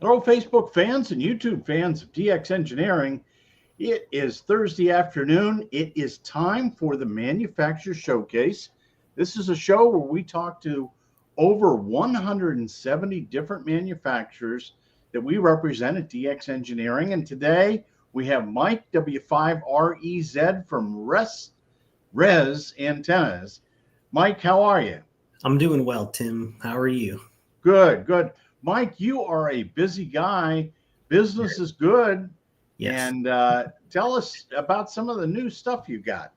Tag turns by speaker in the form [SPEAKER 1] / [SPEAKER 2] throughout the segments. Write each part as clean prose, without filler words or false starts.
[SPEAKER 1] Hello, Facebook fans and YouTube fans of DX Engineering. It is Thursday afternoon. It is time for the Manufacturer Showcase. This is a show where we talk to over 170 different manufacturers that we represent at DX Engineering. And today we have Mike, W5REZ from Rez Antennas. Mike, how are you?
[SPEAKER 2] I'm doing well, Tim. How are you?
[SPEAKER 1] Good, good. Mike, you are a busy guy. Business is good.
[SPEAKER 2] Yes.
[SPEAKER 1] And tell us about some of the new stuff you got.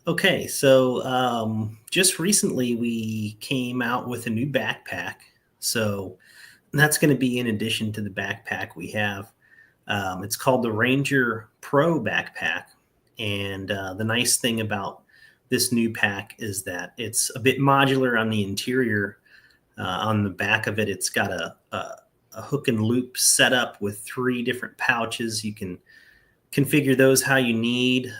[SPEAKER 2] Okay, so just recently we came out with a new backpack. So that's going to be in addition to the backpack we have. It's called the Ranger Pro backpack. And the nice thing about this new pack is that it's a bit modular on the interior. On the back of it, it's got a hook and loop setup with 3 different pouches. You can configure those how you need.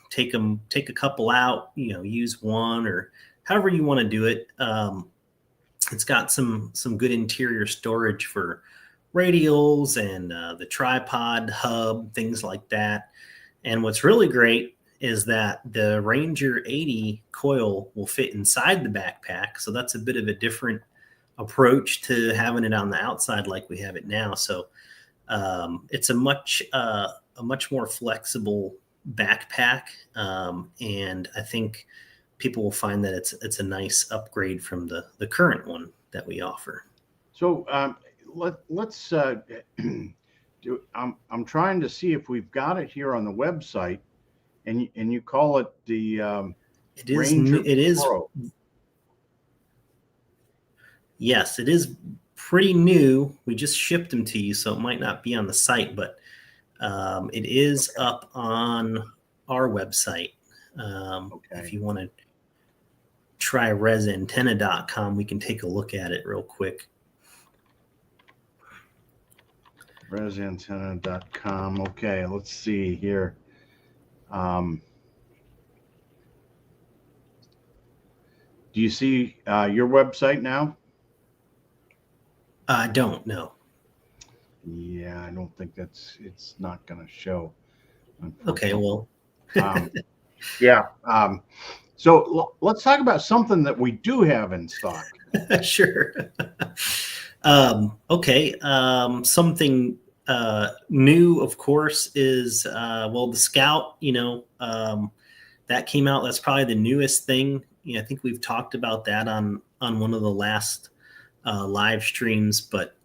[SPEAKER 2] Take a couple out, use one or however you want to do it. It's got some good interior storage for radials and the tripod hub, things like that. And what's really great is that the Ranger 80 coil will fit inside the backpack. So that's a bit of a different approach to having it on the outside like we have it now. So it's a much more flexible backpack. And I think people will find that it's a nice upgrade from the current one that we offer.
[SPEAKER 1] So let's do. I'm trying to see if we've got it here on the website. And you call it the Ranger Pro.
[SPEAKER 2] Yes, it is pretty new. We just shipped them to you, so it might not be on the site, but it is up on our website. If you want to try rezantenna.com, we can take a look at it real quick.
[SPEAKER 1] Rezantenna.com. Okay, let's see here. Do you see your website now?
[SPEAKER 2] I don't know.
[SPEAKER 1] Yeah, I don't think it's not going to show.
[SPEAKER 2] Okay, well.
[SPEAKER 1] Yeah. So let's talk about something that we do have in stock.
[SPEAKER 2] Sure. Okay. Something new, of course, is the Scout. That came out. That's probably the newest thing. I think we've talked about that on one of the last live streams, but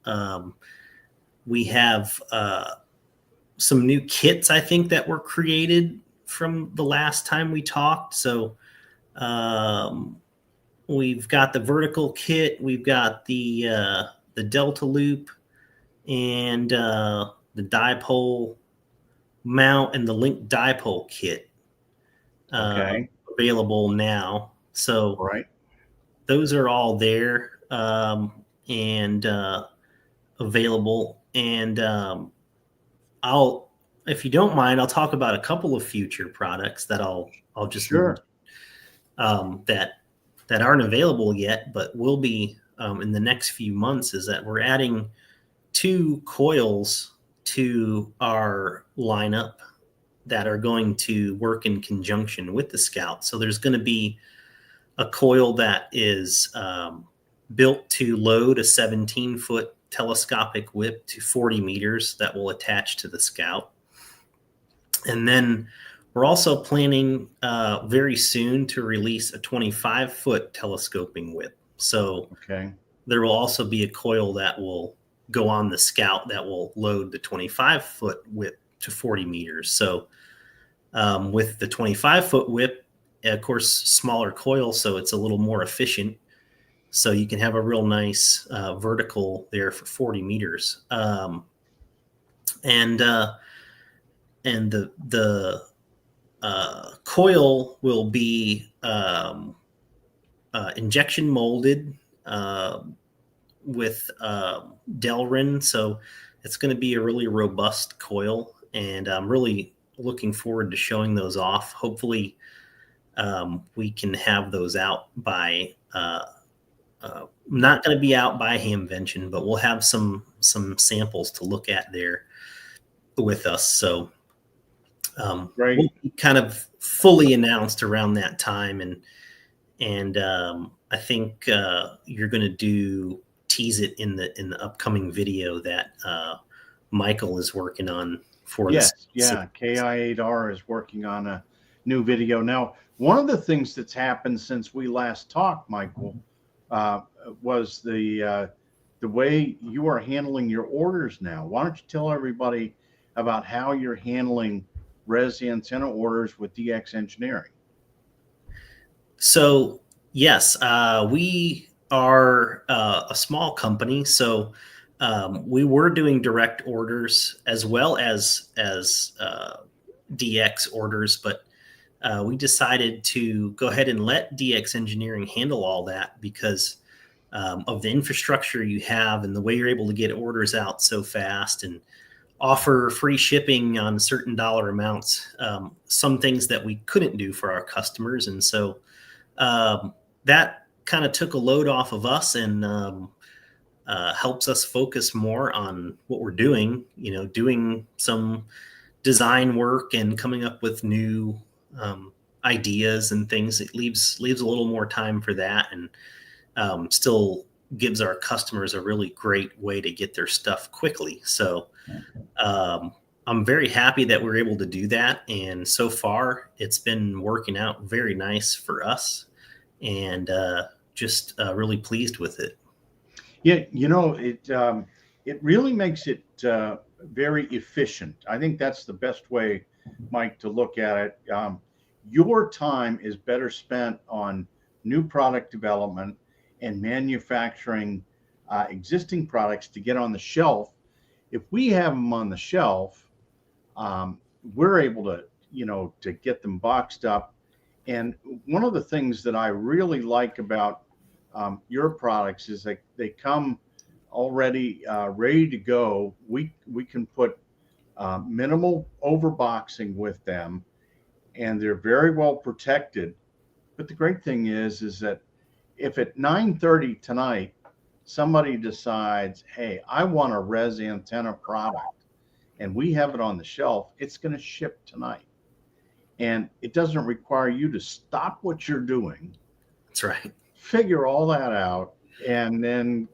[SPEAKER 2] we have some new kits, I think, that were created from the last time we talked. So we've got the vertical kit, we've got the Delta loop, and the dipole mount and the link dipole kit available now. So those are all there and available. And if you don't mind, I'll talk about a couple of future products that I'll just
[SPEAKER 1] sure.
[SPEAKER 2] That aren't available yet, but will be in the next few months. Is that we're adding 2 coils to our lineup that are going to work in conjunction with the Scout. So there's going to be a coil that is built to load a 17-foot telescopic whip to 40 meters that will attach to the Scout. And then we're also planning very soon to release a 25-foot telescoping whip. So there will also be a coil that will go on the Scout that will load the 25-foot whip to 40 meters. So with the 25-foot whip, of course, smaller coil, so it's a little more efficient. So you can have a real nice vertical there for 40 meters. And the coil will be injection molded with Delrin. So it's going to be a really robust coil. And I'm really looking forward to showing those off. Hopefully we can have those out by not going to be out by Hamvention, but we'll have some samples to look at there with us. So
[SPEAKER 1] Great.
[SPEAKER 2] we'll be kind of fully announced around that time, and I think you're going to tease it in the upcoming video that Michael is working on for
[SPEAKER 1] Yes,
[SPEAKER 2] this.
[SPEAKER 1] yeah. KI8R is working on a new video now. One of the things that's happened since we last talked, Michael, was the way you are handling your orders now. Why don't you tell everybody about how you're handling Rez Antenna orders with DX Engineering?
[SPEAKER 2] So yes, we are a small company, so we were doing direct orders as well as DX orders, but we decided to go ahead and let DX Engineering handle all that because of the infrastructure you have and the way you're able to get orders out so fast and offer free shipping on certain dollar amounts. Some things that we couldn't do for our customers, and so that kind of took a load off of us and helps us focus more on what we're doing. Doing some design work and coming up with new ideas and things. It leaves a little more time for that, and still gives our customers a really great way to get their stuff quickly. So I'm very happy that we're able to do that, and so far it's been working out very nice for us, and just really pleased with it.
[SPEAKER 1] Yeah, it really makes it very efficient. I think that's the best way, Mike, to look at it. Your time is better spent on new product development and manufacturing existing products to get on the shelf. If we have them on the shelf, we're able to get them boxed up. And one of the things that I really like about your products is that they come already ready to go. We can put minimal overboxing with them, and they're very well protected. But the great thing is that if at 9:30 tonight somebody decides, hey, I want a Rez Antenna product, and we have it on the shelf, it's going to ship tonight. And it doesn't require you to stop what you're doing.
[SPEAKER 2] That's right.
[SPEAKER 1] Figure all that out, and then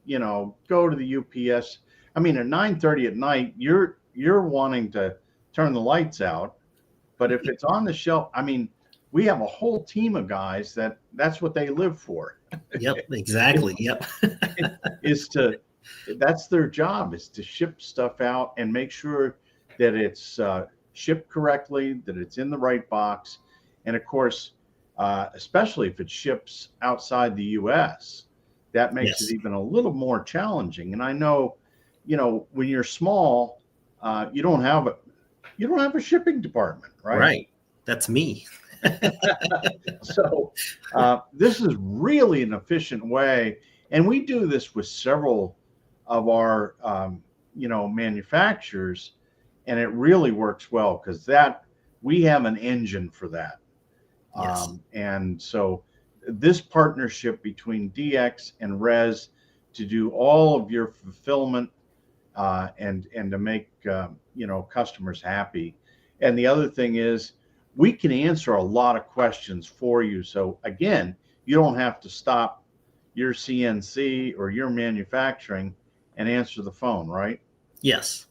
[SPEAKER 1] go to the UPS. I mean, at 9:30 at night, you're wanting to turn the lights out, but if it's on the shelf, I mean, we have a whole team of guys that's what they live for.
[SPEAKER 2] Yep, exactly. Yep.
[SPEAKER 1] That's their job, is to ship stuff out and make sure that it's shipped correctly, that it's in the right box, and of course, especially if it ships outside the U.S., that makes it even a little more challenging. And I know, when you're small, you don't have a shipping department, right?
[SPEAKER 2] Right. That's me.
[SPEAKER 1] So this is really an efficient way, and we do this with several of our manufacturers, and it really works well because we have an engine for that.
[SPEAKER 2] Yes.
[SPEAKER 1] And so this partnership between DX and Rez to do all of your fulfillment and to make customers happy. And the other thing is, we can answer a lot of questions for you. So again, you don't have to stop your CNC or your manufacturing and answer the phone, right?
[SPEAKER 2] Yes.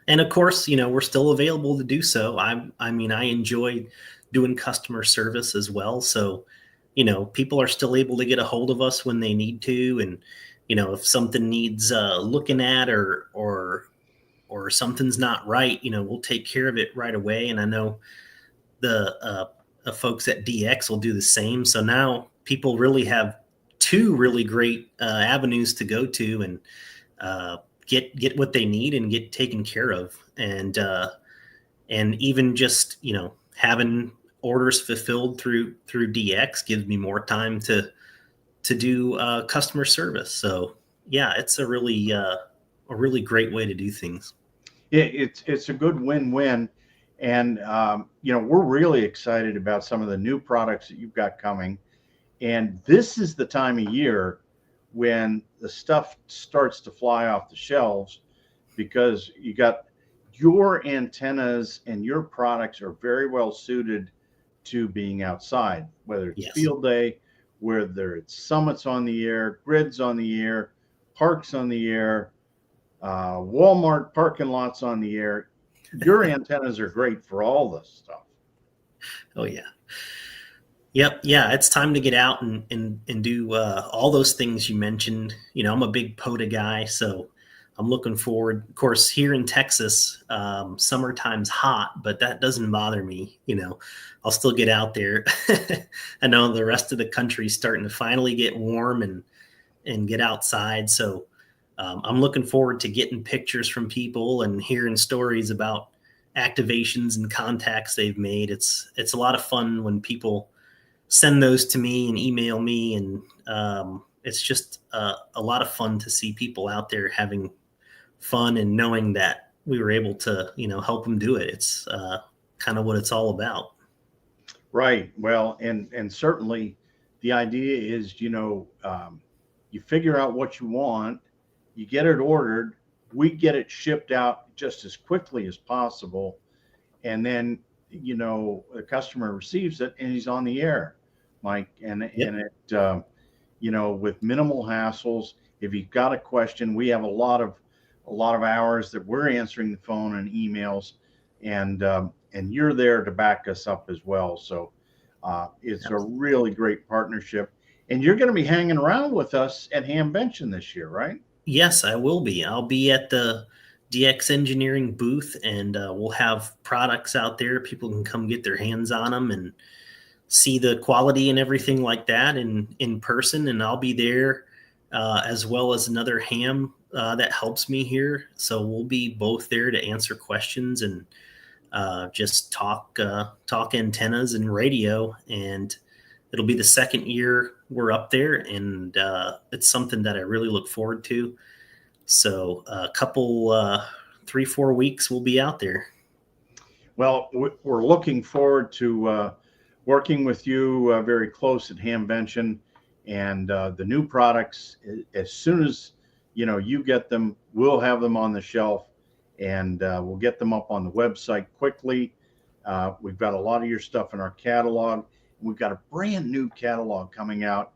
[SPEAKER 2] And of course, we're still available to do so. I mean, I enjoy doing customer service as well. So, people are still able to get a hold of us when they need to. And, if something needs looking at or something's not right, we'll take care of it right away. And I know the folks at DX will do the same. So now people really have two really great avenues to go to and get what they need and get taken care of. And even just, having orders fulfilled through DX gives me more time to do customer service. So yeah, it's a really great way to do things.
[SPEAKER 1] It's a good win-win. And, we're really excited about some of the new products that you've got coming. And this is the time of year when the stuff starts to fly off the shelves, because you got your antennas and your products are very well suited to being outside, whether it's
[SPEAKER 2] Yes.
[SPEAKER 1] field day, whether it's summits on the air, grids on the air, parks on the air, Walmart parking lots on the air. Your antennas are great for all this stuff.
[SPEAKER 2] Oh yeah. Yep. Yeah. It's time to get out and do all those things you mentioned. You know, I'm a big POTA guy, so I'm looking forward. Of course, here in Texas, summertime's hot, but that doesn't bother me. You know, I'll still get out there. I know the rest of the country's starting to finally get warm and get outside. So I'm looking forward to getting pictures from people and hearing stories about activations and contacts they've made. It's a lot of fun when people send those to me and email me, and it's just a lot of fun to see people out there having fun and knowing that we were able to, you know, help them do it. It's kind of what it's all about.
[SPEAKER 1] Right. Well, and certainly the idea is, you know, you figure out what you want, you get it ordered, we get it shipped out just as quickly as possible, and then, you know, the customer receives it and he's on the air, Mike, and
[SPEAKER 2] Yep.
[SPEAKER 1] and it, you know, with minimal hassles. If you've got a question, we have a lot of hours that we're answering the phone and emails, and you're there to back us up as well. So it's a really great partnership. And you're going to be hanging around with us at Hamvention this year, right?
[SPEAKER 2] Yes, I will be. I'll be at the DX Engineering booth, and we'll have products out there. People can come get their hands on them and see the quality and everything like that in person. And I'll be there as well as another ham that helps me here. So we'll be both there to answer questions and just talk antennas and radio. And it'll be the second year we're up there, and it's something that I really look forward to. So a couple 3-4 weeks we'll be out there.
[SPEAKER 1] Well, we're looking forward to working with you very close at Hamvention, and the new products. As soon as you know you get them, we'll have them on the shelf, and we'll get them up on the website quickly. We've got a lot of your stuff in our catalog. We've got a brand new catalog coming out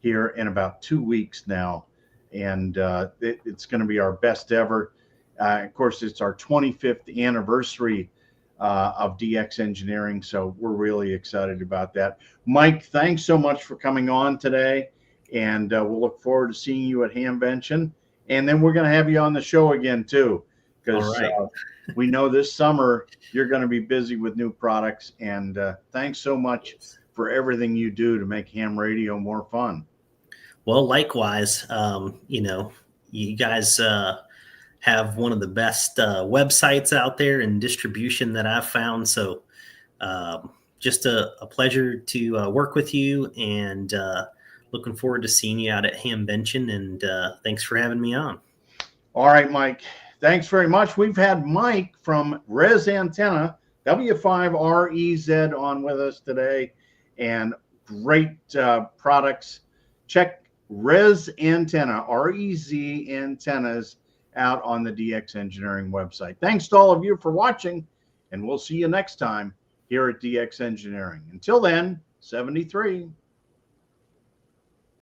[SPEAKER 1] here in about 2 weeks now, and it's going to be our best ever. Of course, it's our 25th anniversary of DX Engineering, so we're really excited about that. Mike, thanks so much for coming on today, and we'll look forward to seeing you at Hamvention. And then we're going to have you on the show again too, because we know this summer you're going to be busy with new products. And thanks so much for everything you do to make ham radio more fun.
[SPEAKER 2] Well, likewise, you know, you guys have one of the best websites out there and distribution that I've found. So just a pleasure to work with you, and looking forward to seeing you out at Hamvention. And thanks for having me on.
[SPEAKER 1] All right, Mike. Thanks very much. We've had Mike from Rez Antenna, W5REZ, on with us today, and great products. Check Rez Antenna, REZ Antennas, out on the DX Engineering website. Thanks to all of you for watching, and we'll see you next time here at DX Engineering. Until then, 73.